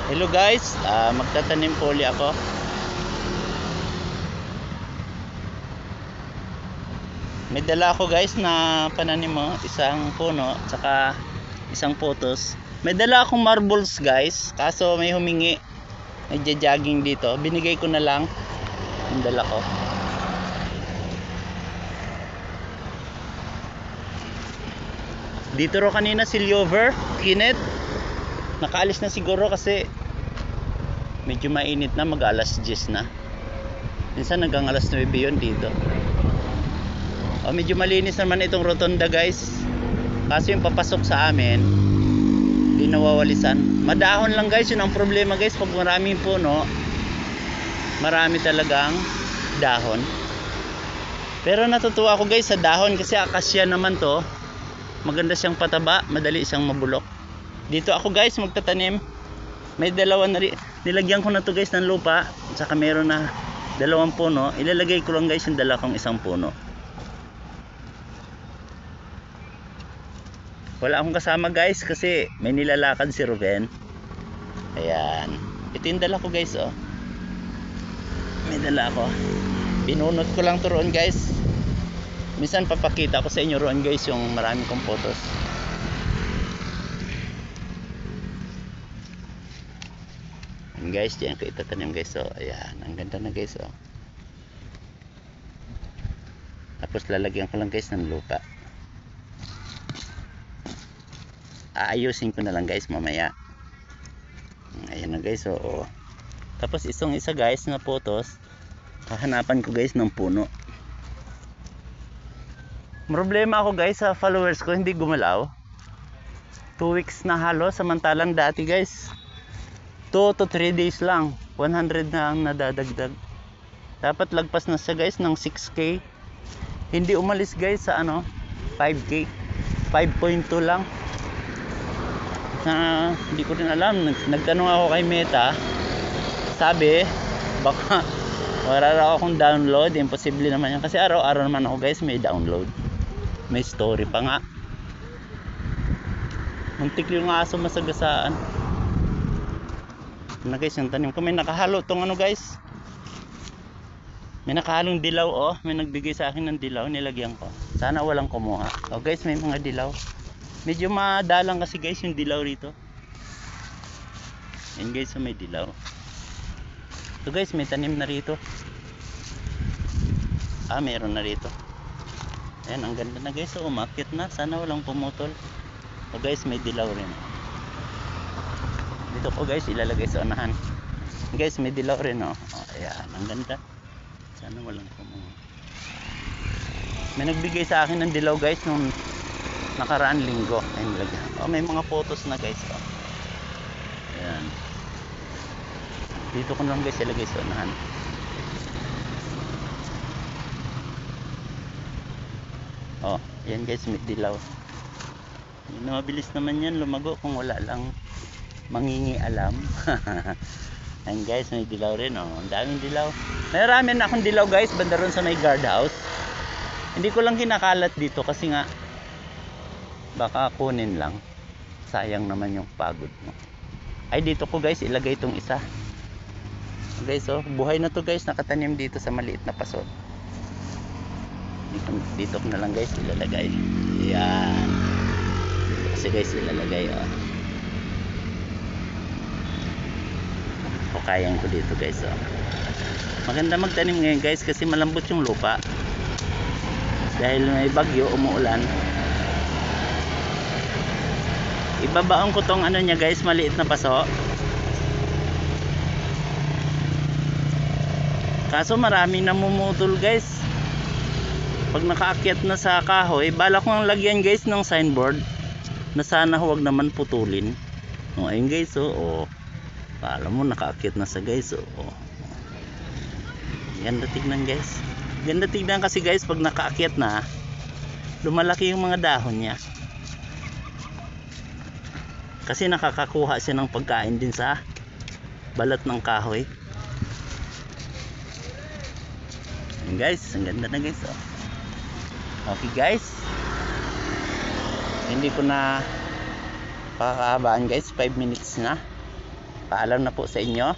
Hello guys, magtatanim po ulit ako. May dala ako guys na pananim mo, isang puno, tsaka isang potos. May dala akong marbles guys, kaso may humingi, nagja-jogging dito. Binigay ko na lang yung dala ko. Dito ro kanina si Liover, Kenneth. Nakaalis na siguro kasi medyo mainit na, mag-alas 10 na. Minsan hanggang alas 9 yun dito. Medyo malinis naman itong rotonda guys. Kaso yung papasok sa amin, hindi nawawalisan. Madahon lang guys, yun ang problema guys. Pag maraming puno, marami talagang dahon. Pero natutuwa ako guys sa dahon kasi akasya naman to. Maganda siyang pataba, madali siyang mabulok. Dito ako guys magtatanim. May dalawa na rin. Nilagyan ko na to guys ng lupa. Saka meron na dalawang puno. Ilalagay ko lang guys yung dala kong isang puno. Wala akong kasama guys kasi may nilalakad si Ruben. Ayan. Ito yung dala ko guys oh. May dala ako. Binunot ko lang to roon guys. Minsan papakita ko sa inyo roon guys yung marami kong photos. Ayan guys, diyan ko itatanim guys oh. Ayan, ang ganda na guys oh. Tapos lalagyan ko lang guys ng lupa. Aayusin ko na lang guys mamaya. Ayan na guys oh. Tapos isang isa guys na photos, hahanapan ko guys ng puno. Problema ako guys sa followers ko, hindi gumalaw. 2 weeks na halos, samantalang dati guys 2 to 3 days lang 100 na ang nadadagdag. Dapat lagpas na siya guys ng 6k. Hindi umalis guys sa 5k, 5.2 lang. Hindi ko rin alam. Nagtanong ako kay Meta, sabi baka wala raw akong download. Imposible naman yan kasi araw-araw naman ako guys may download, may story pa nga. Muntik yung aso masagasaan na guys yung tanim ko. May nakahalo tong guys, may nakahalong dilaw oh. May nagbigay sa akin ng dilaw, nilagyan ko. Sana walang kumuha. Guys, may mga dilaw. Medyo madalang kasi guys yung dilaw rito. Yan guys, may dilaw. So guys, may tanim na rito. Meron na rito. Ayan, ang ganda na guys. Umakyat na. Sana walang pumutol. Guys, may dilaw rin. Dito ko guys, ilalagay sa unahan. Guys, may dilaw rin oh. Ayan, ang ganda. Sana walang pumutol. May nagbigay sa akin ng dilaw guys nung nakaraan linggo. Ayan, may mga photos na guys oh. Ayan. Dito ko lang guys ilagay sa unahan. Yan guys, may dilaw. Mabilis naman yan lumago kung wala lang mangingialam. Ayan guys, may dilaw rin oh. Ang daming dilaw. Marami na akong dilaw guys banda ron sa may guard house. Hindi ko lang kinakalat dito kasi nga baka kunin lang. Sayang naman yung pagod mo. Ay, dito ko guys ilagay itong isa. Guys oh, buhay na to guys, nakatanim dito sa maliit na paso. Dito ko na lang guys ilalagay. Yan. Kasi guys ilalagay oh. Kayan ko dito guys oh. Maganda magtanim ngayon guys kasi malambot yung lupa. Dahil may bagyo, umuulan. Ibabaon ko tong niya guys, maliit na paso. Kaso marami namumutol guys. Pag nakaakyat na sa kahoy, bala ko ang lagyan guys ng signboard na sana huwag naman putulin. Ayun guys oh. Alam mo nakaakyat na sa guys oh. Ganda tignan guys. Ganda tignan kasi guys pag nakaakyat na, lumalaki yung mga dahon niya. Kasi nakakakuha siya ng pagkain din sa balat ng kahoy. Ayan guys, ang ganda na guys oh. Okay guys, hindi ko na pakakahabaan guys, 5 minutes na. Paalam na po sa inyo.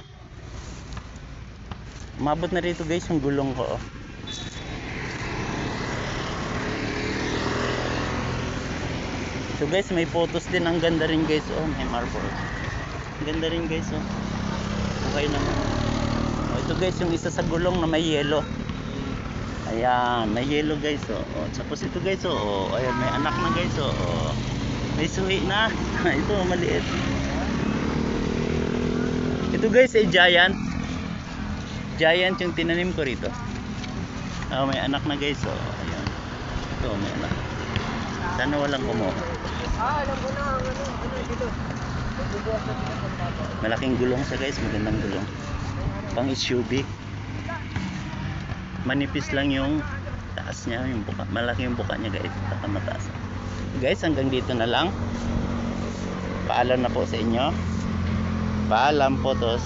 Umabot na rito guys yung gulong ko. Oh. So guys, may photos din. Ang ganda rin guys. Oh, may marble. Ang ganda rin guys. Oh. Okay naman. Oh, ito guys, yung isa sa gulong na may yellow. Ayan, may yellow guys. Oh. Oh, tapos ito guys. Oh. Ayan, may anak na guys. Oh. May suhi na. Ito, maliit. Ito guys ay giant. Giant yung tinanim ko rito. Oh, may anak na guys. Oh. Ayan. Ito, may anak. Sana walang kumuha. Alam ko na. Dito. Malaking gulong siya guys. Magandang gulong. Pang SUV. Manipis lang yung taas niya. Yung buka. Malaki yung buka niya guys. Saka mataas. Guys, hanggang dito na lang. Paalam na po sa inyo. Paalam, photos.